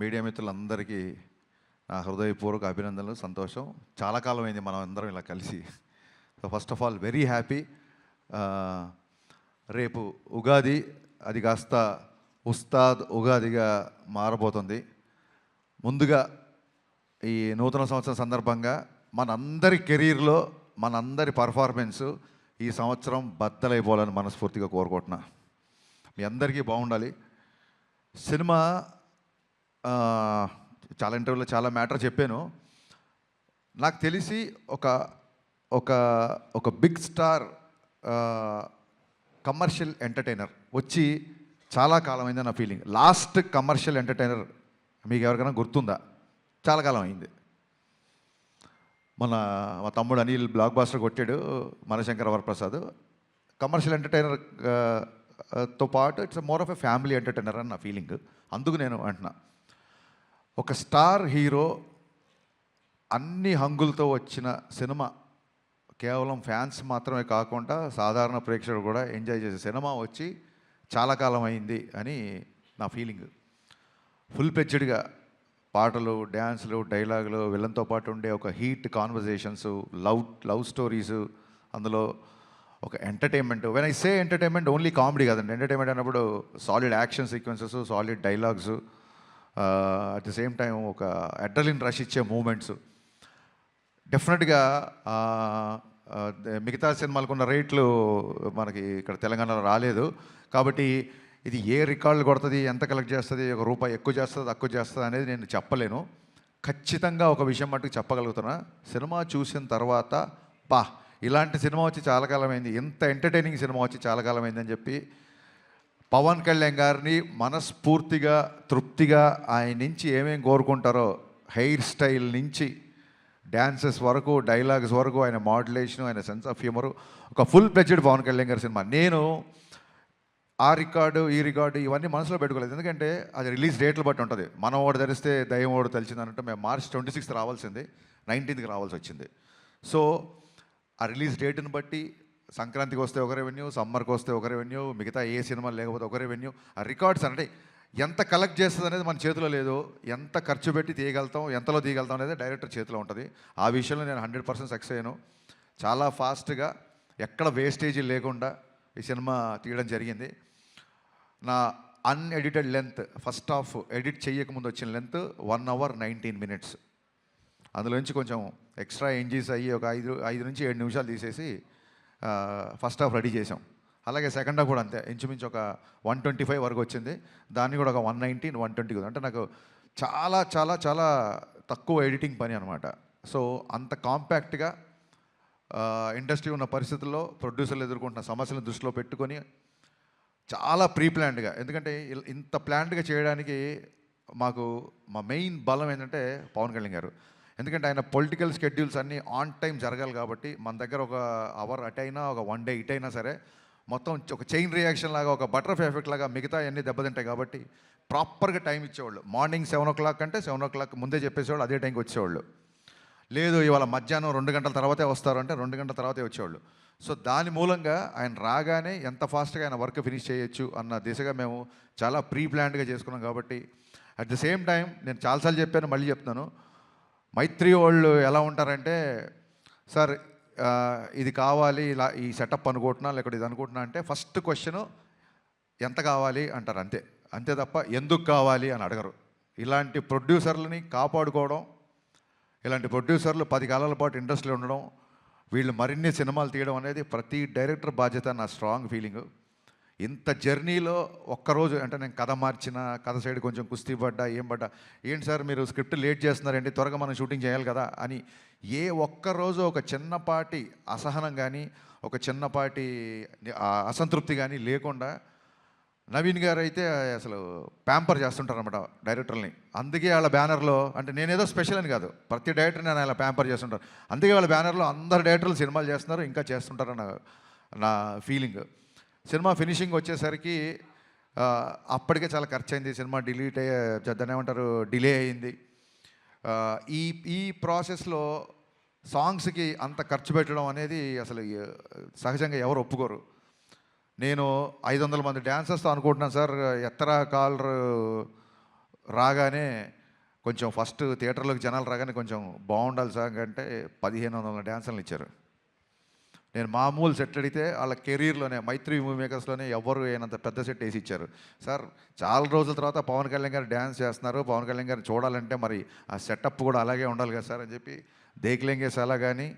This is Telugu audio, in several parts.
మీడియా మిత్రులందరికీ నా హృదయపూర్వక అభినందనలు, సంతోషం. చాలా కాలం అయింది మనం అందరం ఇలా కలిసి. So first of all very happy. రేపు ఉగాది, అది కాస్త ఉస్తాద్ ఉగాదిగా మారబోతుంది. ముందుగా ఈ నూతన సంవత్సరం సందర్భంగా మనందరి కెరీర్లో మనందరి పర్ఫార్మెన్సు ఈ సంవత్సరం బద్దలైపోవాలని మనస్ఫూర్తిగా కోరుకుంటున్నా. మీ అందరికీ బాగుండాలి. సినిమా చాలా ఇంటర్వ్యూలో చాలా మ్యాటర్ చెప్పాను. నాకు తెలిసి ఒక ఒక ఒక బిగ్ స్టార్ కమర్షియల్ ఎంటర్టైనర్ వచ్చి చాలా కాలం అయింది నా ఫీలింగ్. లాస్ట్ కమర్షియల్ ఎంటర్టైనర్ మీకు ఎవరికైనా గుర్తుందా? చాలా కాలం అయింది. మా తమ్ముడు అనిల్ బ్లాక్ బాస్టర్ కొట్టాడు, మనశంకర వరప్రసాద్. కమర్షియల్ ఎంటర్టైనర్ తో పాటు it's more of a family entertainer అని నా ఫీలింగ్. అందుకు నేను అంటున్నా, ఒక స్టార్ హీరో అన్ని హంగులతో వచ్చిన సినిమా, కేవలం ఫ్యాన్స్ మాత్రమే కాకుండా సాధారణ ప్రేక్షకుడు కూడా ఎంజాయ్ చేసే సినిమా వచ్చి చాలా కాలం అయింది అని నా ఫీలింగ్. ఫుల్ పెచ్డ్గా పాటలు, డ్యాన్సులు, డైలాగులు, విలన్తో పాటు ఉండే ఒక హీట్ కాన్వర్జేషన్స్, లవ్ స్టోరీసు, అందులో ఒక entertainment. When I say entertainment only comedy కాదండి. ఎంటర్టైన్మెంట్ అన్నప్పుడు solid action sequences, solid dialogues, at the same time ఒక అడ్రలిన్ రష్ ఇచ్చే మూమెంట్స్. డెఫినెట్గా మిగతా సినిమాలకు ఉన్న రేట్లు మనకి ఇక్కడ తెలంగాణలో రాలేదు. కాబట్టి ఇది ఏ రికార్డులు కొడుతుంది, ఎంత కలెక్ట్ చేస్తుంది, ఒక రూపాయి ఎక్కువ చేస్తుంది తక్కువ చేస్తుంది అనేది నేను చెప్పలేను. ఖచ్చితంగా ఒక విషయం మటుకు చెప్పగలుగుతున్నా, సినిమా చూసిన తర్వాత ఇలాంటి సినిమా వచ్చి చాలా కాలమైంది, ఇంత ఎంటర్టైనింగ్ సినిమా వచ్చి చాలా కాలమైందని చెప్పి పవన్ కళ్యాణ్ గారిని మనస్ఫూర్తిగా తృప్తిగా ఆయన నుంచి ఏమేమి కోరుకుంటారో, హెయిర్ స్టైల్ నుంచి డ్యాన్సెస్ వరకు, డైలాగ్స్ వరకు, ఆయన మాడ్యులేషను, ఆయన సెన్స్ ఆఫ్ హ్యూమరు, ఒక ఫుల్ ప్లెడ్జ్డ్ పవన్ కళ్యాణ్ గారి సినిమా. నేను ఆ రికార్డు ఈ రికార్డు ఇవన్నీ మనసులో పెట్టుకోలేదు, ఎందుకంటే అది రిలీజ్ డేట్లు బట్టి ఉంటుంది. మనం ఓడి ధరిస్తే దయ్యం ఓడి తెలిసింది అన్నట్టు మేము మార్చ్ 26th రావాల్సింది, 19th రావాల్సి వచ్చింది. సో ఆ రిలీజ్ డేట్ని బట్టి సంక్రాంతికి వస్తే ఒక రెవెన్యూ, సమ్మర్కి వస్తే ఒక రెవెన్యూ, మిగతా ఏ సినిమా లేకపోతే ఒక రెవెన్యూ. ఆ రికార్డ్స్ అంటే ఎంత కలెక్ట్ చేస్తుంది అనేది మన చేతిలో లేదు. ఎంత ఖర్చు పెట్టి తీయగలుగుతాం, ఎంతలో తీయగలుగుతాం అనేది డైరెక్టర్ చేతిలో ఉంటుంది. ఆ విషయంలో నేను 100% సక్సెస్ అయ్యాను. చాలా ఫాస్ట్గా ఎక్కడ వేస్టేజీ లేకుండా ఈ సినిమా తీయడం జరిగింది. నా unedited length, first half edit చేయకముందు వచ్చిన లెంత్ 1 hour 19 minutes. అందులోంచి కొంచెం ఎక్స్ట్రా ఎంజీస్ అయ్యి ఒక 5 నుంచి 7 నిమిషాలు తీసేసి ఫస్ట్ హాఫ్ రెడీ చేసాం. అలాగే సెకండ్ హాఫ్ కూడా అంతే, ఇంచుమించు ఒక 125 వరకు వచ్చింది. దాన్ని కూడా ఒక 119, 120. అంటే నాకు చాలా చాలా చాలా తక్కువ ఎడిటింగ్ పని అనమాట. సో అంత కాంపాక్ట్గా ఇండస్ట్రీ ఉన్న పరిస్థితుల్లో ప్రొడ్యూసర్లు ఎదుర్కొంటున్న సమస్యలను దృష్టిలో పెట్టుకొని చాలా ప్రీ ప్లాన్డ్గా, ఎందుకంటే ఇంత ప్లాన్డ్గా చేయడానికి మా మెయిన్ బలం ఏంటంటే పవన్ కళ్యాణ్ గారు. ఎందుకంటే ఆయన పొలిటికల్ షెడ్యూల్స్ అన్నీ ఆన్ టైం జరగాలి కాబట్టి మన దగ్గర ఒక అవర్ అటు అయినా, ఒక 1 day ఇటు అయినా సరే మొత్తం ఒక చైన్ రియాక్షన్ లాగా, ఒక బటర్ఫ్లై ఎఫెక్ట్ లాగా మిగతా అన్నీ దెబ్బతింటాయి. కాబట్టి ప్రాపర్గా టైం ఇచ్చేవాళ్ళు. మార్నింగ్ 7 o'clock అంటే 7 o'clock ముందే చెప్పేసేవాళ్ళు, అదే టైంకి వచ్చేవాళ్ళు. లేదు ఇవాళ మధ్యాహ్నం 2 గంటల తర్వాతే వస్తారు అంటే 2 గంటల తర్వాతే వచ్చేవాళ్ళు. సో దాని మూలంగా ఆయన రాగానే ఎంత ఫాస్ట్గా ఆయన వర్క్ ఫినిష్ చేయొచ్చు అన్న దిశగా మేము చాలా ప్రీ ప్లాన్డ్గా చేసుకున్నాం. కాబట్టి అట్ ది సేమ్ టైం నేను చాలాసార్లు చెప్పాను, మళ్ళీ చెప్తున్నాను, మైత్రి వాళ్ళు ఎలా ఉంటారంటే, సార్ ఇది కావాలి, ఇలా ఈ సెటప్ అనుకుంటున్నా, లేకపోతే ఇది అనుకుంటున్నా అంటే ఫస్ట్ క్వశ్చను ఎంత కావాలి అంటారు, అంతే తప్ప ఎందుకు కావాలి అని అడగరు. ఇలాంటి ప్రొడ్యూసర్లని కాపాడుకోవడం, ఇలాంటి ప్రొడ్యూసర్లు 10 కాలాల పాటు ఇండస్ట్రీలో ఉండడం, వీళ్ళు మరిన్ని సినిమాలు తీయడం అనేది ప్రతి డైరెక్టర్ బాధ్యత, నా స్ట్రాంగ్ ఫీలింగు. ఇంత జర్నీలో ఒక్కరోజు అంటే నేను కథ మార్చిన, కథ సైడ్ కొంచెం కుస్తీ పడ్డా, ఏంటి సార్ మీరు స్క్రిప్ట్ లేట్ చేస్తున్నారండి, త్వరగా మనం షూటింగ్ చేయాలి కదా అని ఏ ఒక్కరోజు ఒక చిన్నపాటి అసహనం కానీ, ఒక చిన్నపాటి అసంతృప్తి కానీ లేకుండా నవీన్ గారు అయితే అసలు ప్యాంపర్ చేస్తుంటారు అనమాట డైరెక్టర్ని. అందుకే వాళ్ళ బ్యానర్లో, అంటే నేనేదో స్పెషల్ అని కాదు, ప్రతి డైరెక్టర్ నేను అలా ప్యాంపర్ చేస్తుంటారు. అందుకే వాళ్ళ బ్యానర్లో అందరు డైరెక్టర్లు సినిమాలు చేస్తున్నారు, ఇంకా చేస్తుంటారన్న నా ఫీలింగ్. సినిమా ఫినిషింగ్ వచ్చేసరికి అప్పటికే చాలా ఖర్చు అయింది. సినిమా దాన్ని ఏమంటారు, డిలే అయింది. ఈ ప్రాసెస్లో సాంగ్స్కి అంత ఖర్చు పెట్టడం అనేది అసలు సహజంగా ఎవరు ఒప్పుకోరు. నేను 500 మంది డ్యాన్సర్స్తో అనుకుంటున్నాను సార్, ఎత్తరా కాలర్ రాగానే కొంచెం ఫస్ట్ థియేటర్లోకి జనాలు రాగానే కొంచెం బాగుండాలి సార్ అంటే 1500 డ్యాన్సులు ఇచ్చారు. నేను మామూలు సెట్ అడిగితే వాళ్ళ కెరీర్లోనే మైత్రి మూవీ మేకర్స్లోనే ఎవరు అయినంత పెద్ద సెట్ వేసి ఇచ్చారు. సార్ చాలా రోజుల తర్వాత పవన్ కళ్యాణ్ గారు డ్యాన్స్ చేస్తున్నారు, పవన్ కళ్యాణ్ గారిని చూడాలంటే మరి ఆ సెటప్ కూడా అలాగే ఉండాలి కదా సార్ అని చెప్పి దేక్లెంగే సాలా కానీ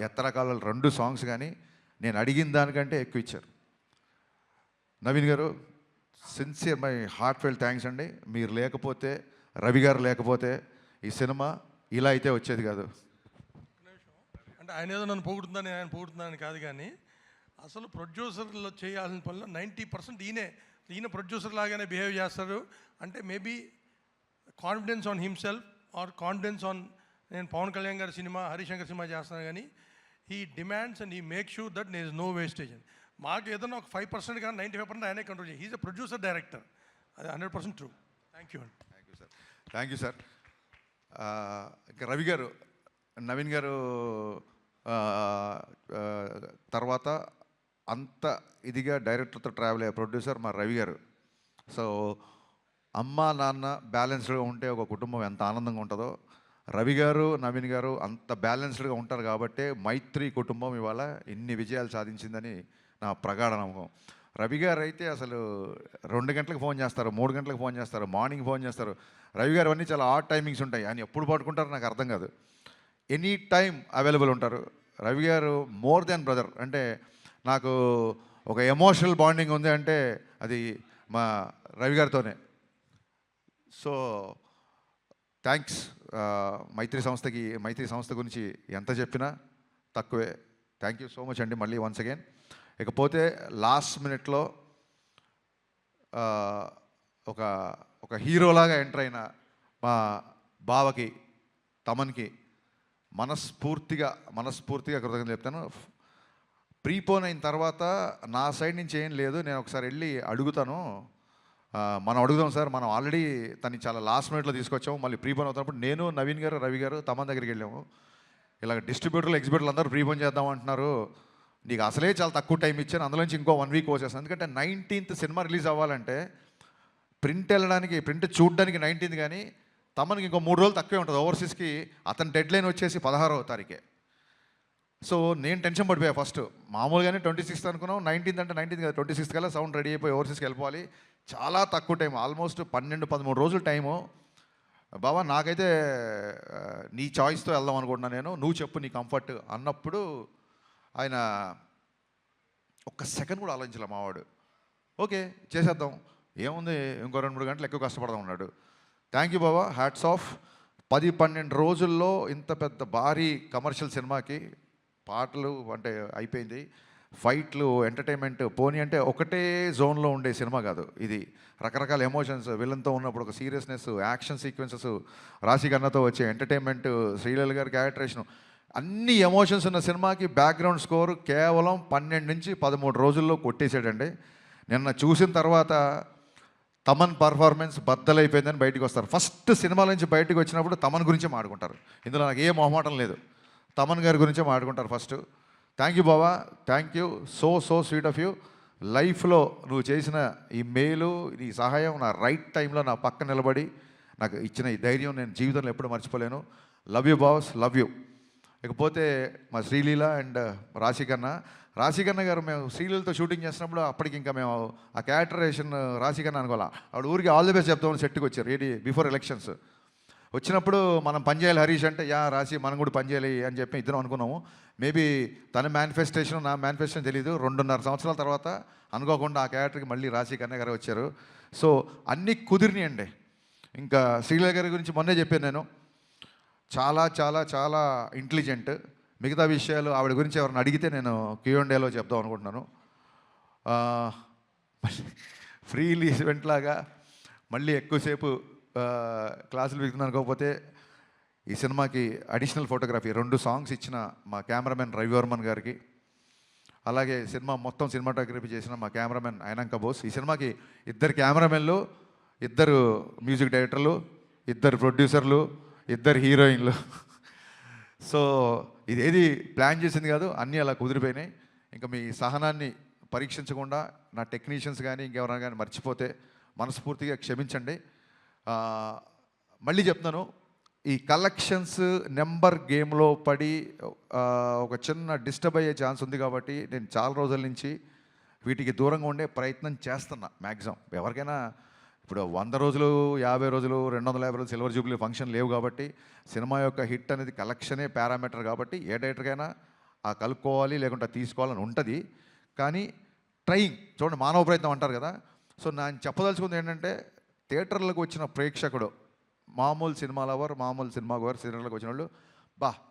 ఎత్తర కాలాలు 2 సాంగ్స్ కానీ నేను అడిగిన దానికంటే ఎక్కువ ఇచ్చారు. నవీన్ గారు sincere my heart felt thanks అండి. మీరు లేకపోతే, రవి గారు లేకపోతే ఈ సినిమా ఇలా అయితే వచ్చేది కాదు. అంటే ఆయన ఏదో నన్ను పొగుడుతుందని ఆయన పొగుడుతుందని కాదు, కానీ అసలు ప్రొడ్యూసర్లో చేయాల్సిన పనిలో 90% ఈయన ప్రొడ్యూసర్ లాగానే బిహేవ్ చేస్తారు. అంటే maybe confidence on himself are confidence on నేను పవన్ కళ్యాణ్ గారి సినిమా, హరిశంకర్ సినిమా చేస్తున్నాను, కానీ ఈ డిమాండ్స్ అండ్ ఈ make sure that there is no wastage అని. మాకు ఏదైనా ఒక 5% కానీ 95% ఆయనే కంట్రోల్ చేయాలి. హీజ్ అ ప్రొడ్యూసర్ డైరెక్టర్, అది 100% ట్రూ. థ్యాంక్ యూ అండి. Thank you sir. ఇంకా రవి గారు, నవీన్ గారు తర్వాత అంత ఇదిగా డైరెక్టర్తో ట్రావెల్ అయ్యే ప్రొడ్యూసర్ మా రవి గారు. సో అమ్మ నాన్న బ్యాలెన్స్డ్గా ఉంటే ఒక కుటుంబం ఎంత ఆనందంగా ఉంటుందో, రవి గారు నవీన్ గారు అంత బ్యాలెన్స్డ్గా ఉంటారు కాబట్టే మైత్రి కుటుంబం ఇవాళ ఇన్ని విజయాలు సాధించిందని నా ప్రగాఢ నమ్మకం. రవి గారు అయితే అసలు 2 గంటలకు ఫోన్ చేస్తారు, 3 గంటలకు ఫోన్ చేస్తారు, మార్నింగ్ ఫోన్ చేస్తారు. రవి గారు అన్నీ చాలా ఆడ్ టైమింగ్స్ ఉంటాయి. ఆయన ఎప్పుడు పట్టుకుంటారో నాకు అర్థం కాదు. ఎనీ టైం అవైలబుల్ ఉంటారు. రవి గారు మోర్ దెన్ బ్రదర్. అంటే నాకు ఒక ఎమోషనల్ బాండింగ్ ఉంది అంటే అది మా రవి గారితోనే. So thanks. మైత్రి సంస్థ గురించి ఎంత చెప్పినా తక్కువే. థ్యాంక్ యూ సో మచ్ అండి మళ్ళీ వన్స్ అగైన్. ఇకపోతే లాస్ట్ మినిట్లో ఒక హీరోలాగా ఎంటర్ అయిన మా బావకి, తమన్కి మనస్ఫూర్తిగా కృతజ్ఞతలు చెప్తాను. ప్రీపోన్ అయిన తర్వాత నా సైడ్ నుంచి ఏం లేదు, నేను ఒకసారి వెళ్ళి అడుగుతాను. మనం అడుగుదాం సార్, మనం ఆల్రెడీ తను చాలా లాస్ట్ మినిట్లో తీసుకొచ్చాము. మళ్ళీ ప్రీపోన్ అవుతున్నప్పుడు నేను, నవీన్ గారు, రవి గారు తమన్ దగ్గరికి వెళ్ళాము. ఇలా డిస్ట్రిబ్యూటర్లు, ఎగ్జిబ్యూటర్లు అందరూ ప్రీపోన్ చేద్దాం అంటున్నారు, నీకు అసలే చాలా తక్కువ టైం ఇచ్చాను, అందులోంచి ఇంకో 1 వీక్ వచ్చేస్తాను. ఎందుకంటే 19th సినిమా రిలీజ్ అవ్వాలంటే ప్రింట్ చూడడానికి 19th, కానీ తమనికి ఇంకో 3 రోజులు తక్కువే ఉంటుంది. ఓవర్సీస్కి అతని డెడ్ లైన్ వచ్చేసి 16వ తారీఖే. సో నేను టెన్షన్ పడిపోయా. ఫస్ట్ మామూలుగానే 26th అనుకున్నాం, 19th అంటే 19th కదా, 26th కల్లా సౌండ్ రెడీ అయిపోయి ఓవర్సీస్కి వెళ్ళిపోవాలి. చాలా తక్కువ టైం, ఆల్మోస్ట్ 12-13 రోజులు టైము. బాబా నాకైతే నీ చాయిస్తో వెళ్దాం అనుకుంటున్నా, నేను నువ్వు చెప్పు నీ కంఫర్ట్ అన్నప్పుడు ఆయన ఒక్క సెకండ్ కూడా ఆలోచించలే మావాడు. ఓకే చేసేద్దాం, ఏముంది ఇంకో 2-3 గంటలు ఎక్కువ కష్టపడదాం అన్నాడు. Thank you Baba, hats off. 10-12 రోజుల్లో ఇంత పెద్ద భారీ కమర్షియల్ సినిమాకి పాటలు అంటే అయిపోయింది, ఫైట్లు, ఎంటర్టైన్మెంట్ పోనీ అంటే ఒకటే జోన్లో ఉండే సినిమా కాదు ఇది. రకరకాల ఎమోషన్స్, విలన్తో ఉన్నప్పుడు ఒక సీరియస్నెస్, యాక్షన్ సీక్వెన్సెస్, రాశికన్నతో వచ్చే ఎంటర్టైన్మెంట్, శ్రీలీల గారి క్యారెక్టరేషన్, అన్ని ఎమోషన్స్ ఉన్న సినిమాకి బ్యాక్గ్రౌండ్ స్కోర్ కేవలం 12-13 రోజుల్లో కొట్టేసాడండి. నిన్న చూసిన తర్వాత తమన్ పర్ఫార్మెన్స్ బద్దలైపోయిందని బయటకు వస్తారు. ఫస్ట్ సినిమాల నుంచి బయటకు వచ్చినప్పుడు తమన్ గురించే మాట్లాడుకుంటారు. ఇందులో నాకు ఏ మొహమాటం లేదు, తమన్ గారి గురించే మాట్లాడుకుంటారు first. Thank you Baba, thank you, so sweet of you. లైఫ్లో నువ్వు చేసిన ఈ మేలు, ఈ సహాయం, నా రైట్ టైంలో నా పక్క నిలబడి నాకు ఇచ్చిన ఈ ధైర్యం నేను జీవితంలో ఎప్పుడు మర్చిపోలేను. Love you boss, love you. ఇకపోతే మా శ్రీలీల అండ్ రాశికన్న గారు, మేము శ్రీలీలతో షూటింగ్ చేసినప్పుడు అప్పటికి ఇంకా మేము ఆ క్యారెక్టరేషన్ రాశికన్న అనుకోవాలా, ఆవిడ ఊరికి ఆల్ ది బెస్ట్ చెప్తామని సెట్కి వచ్చారు రెడీ బిఫోర్ ఎలక్షన్స్. వచ్చినప్పుడు మనం పనిచేయాలి హరీష్ అంటే, యా రాశి మనం కూడా పనిచేయాలి అని చెప్పి ఇద్దరం అనుకున్నాము. మేబీ తన మేనిఫెస్టేషన్ నా మేనిఫెస్టేషన్ తెలీదు. 2.5 సంవత్సరాల తర్వాత అనుకోకుండా ఆ క్యారెక్టర్కి మళ్ళీ రాశికన్న గారు వచ్చారు. సో అన్నీ కుదిరినాయండి. ఇంకా శ్రీలీల గారి గురించి మొన్నే చెప్పాను నేను, చాలా చాలా చాలా ఇంటెలిజెంట్. మిగతా విషయాలు ఆవిడ గురించి ఎవరిని అడిగితే నేను Q&Aలో చెప్దాం అనుకుంటున్నాను. ఫ్రీలీ ఈవెంట్ లాగా మళ్ళీ ఎక్కువసేపు క్లాసులు పెడుతున్నాను. కాకపోతే ఈ సినిమాకి అడిషనల్ ఫోటోగ్రఫీ 2 సాంగ్స్ ఇచ్చిన మా కెమెరామెన్ రవివర్మన్ గారికి, అలాగే సినిమా మొత్తం సినిమాటోగ్రఫీ చేసిన మా కెమెరామెన్ అయినంక బోస్. ఈ సినిమాకి 2 కెమెరామెన్లు, 2 మ్యూజిక్ డైరెక్టర్లు, 2 ప్రొడ్యూసర్లు, 2 హీరోయిన్లు. సో ఇదేది ప్లాన్ చేసింది కాదు, అన్నీ అలా కుదిరిపోయినాయి. ఇంకా మీ సహనాన్ని పరీక్షించకుండా నా టెక్నీషియన్స్ కానీ ఇంకెవరైనా కానీ మర్చిపోతే మనస్ఫూర్తిగా క్షమించండి. మళ్ళీ చెప్తున్నాను, ఈ కలెక్షన్స్ నెంబర్ గేమ్లో పడి ఒక చిన్న డిస్టర్బ్ అయ్యే ఛాన్స్ ఉంది కాబట్టి నేను చాలా రోజుల నుంచి వీటికి దూరంగా ఉండే ప్రయత్నం చేస్తున్నా మ్యాక్సిమం. ఎవరికైనా ఇప్పుడు 100 రోజులు, 50 రోజులు, 250 రోజులు సిల్వర్ జూబ్లీ ఫంక్షన్ లేవు కాబట్టి సినిమా యొక్క హిట్ అనేది కలెక్షనే పారామీటర్ కాబట్టి ఏ డైరెక్టర్కైనా ఆ కలుపుకోవాలి లేకుంటే తీసుకోవాలని ఉంటుంది. కానీ ట్రయింగ్ చూడండి, మానవ ప్రయత్నం అంటారు కదా. సో నేను చెప్పదలుచుకుంది ఏంటంటే, థియేటర్లకు వచ్చిన ప్రేక్షకుడు, మామూలు సినిమా లవర్, మామూలు సినిమా గోర్, థియేటర్లకు వచ్చిన వాళ్ళు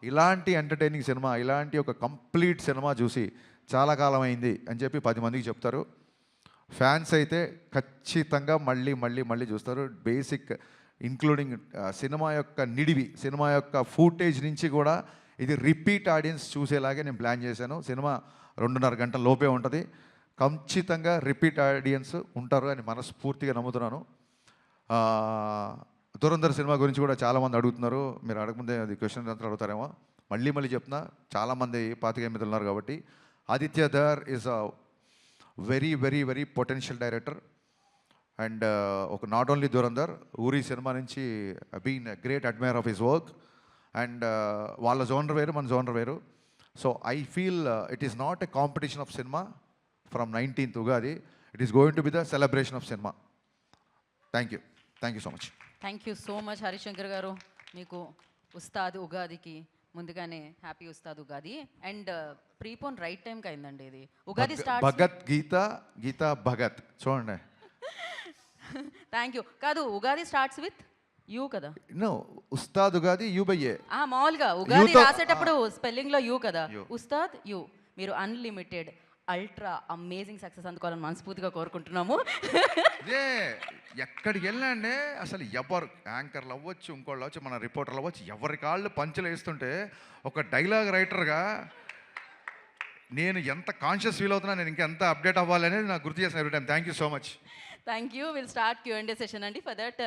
ఇలాంటి ఎంటర్టైనింగ్ సినిమా, ఇలాంటి ఒక కంప్లీట్ సినిమా చూసి చాలా కాలం అయింది అని చెప్పి 10 మందికి చెప్తారు. ఫ్యాన్స్ అయితే ఖచ్చితంగా మళ్ళీ మళ్ళీ మళ్ళీ చూస్తారు. బేసిక్ ఇంక్లూడింగ్ సినిమా యొక్క నిడివి, సినిమా యొక్క ఫూటేజ్ నుంచి కూడా ఇది రిపీట్ ఆడియన్స్ చూసేలాగే నేను ప్లాన్ చేశాను. సినిమా 2.5 గంటల లోపే ఉంటుంది. ఖచ్చితంగా రిపీట్ ఆడియన్స్ ఉంటారు అని మనస్ఫూర్తిగా నమ్ముతున్నాను. దురంధర్ సినిమా గురించి కూడా చాలామంది అడుగుతున్నారు. మీరు అడగముందే అది క్వశ్చన్ అంతా అడుగుతారేమో. మళ్ళీ మళ్ళీ చెప్తున్నా, చాలామంది 25 మంది ఉన్నారు కాబట్టి. Aditya Dhar is a very very very potential director. And ఒక not only Dhurandhar, Uri cinema నుంచి been great admirer of his work. And వాళ్ళ జోనర్ వేరు, మన జోనర్ వేరు. So I feel it is not a competition of cinema from 19th Ugadi. It is going to be the celebration of cinema. Thank you so much. Thank you so much Harishankar garu. మీకు ఉస్తాద్ ఉగాదికి ముందుగానే happy Ustaad Ugadi. And prepone right టైంకి అయిందండి ఇది. ఉగాది స్టార్ట్ భగత్ గీత భగత్ చూడండి. Thank you. కాదు, ఉగాది స్టార్ట్స్ విత్ యూ కదా. No, Ustaad Ugadi U by A. మామూలుగా ఉగాది యూతో- రాసేటప్పుడు స్పెల్లింగ్ లో యూ కదా. యూ. ఉస్తాద్ యూ. మీరు అన్లిమిటెడ్ అల్ట్రా అమేజింగ్ సక్సెస్ అందుకోవాలని మనస్ఫూర్తిగా కోరుకుంటున్నాము. ఇదే ఎక్కడికి వెళ్ళండి అసలు ఎవరు యాంకర్లు అవ్వచ్చు, ఇంకోళ్ళు అవ్వచ్చు, మన రిపోర్టర్లు అవ్వచ్చు, ఎవరి కాళ్ళు పంచులు వేస్తుంటే ఒక డైలాగ్ రైటర్గా నేను ఎంత కాన్షియస్ ఫీల్ అవుతున్నా, నేను ఇంకా ఎంత అప్డేట్ అవ్వాలి అనేది నాకు గుర్తు చేసిన every time. Thank you so much. Thank you. Will start Q&A session అండి. For that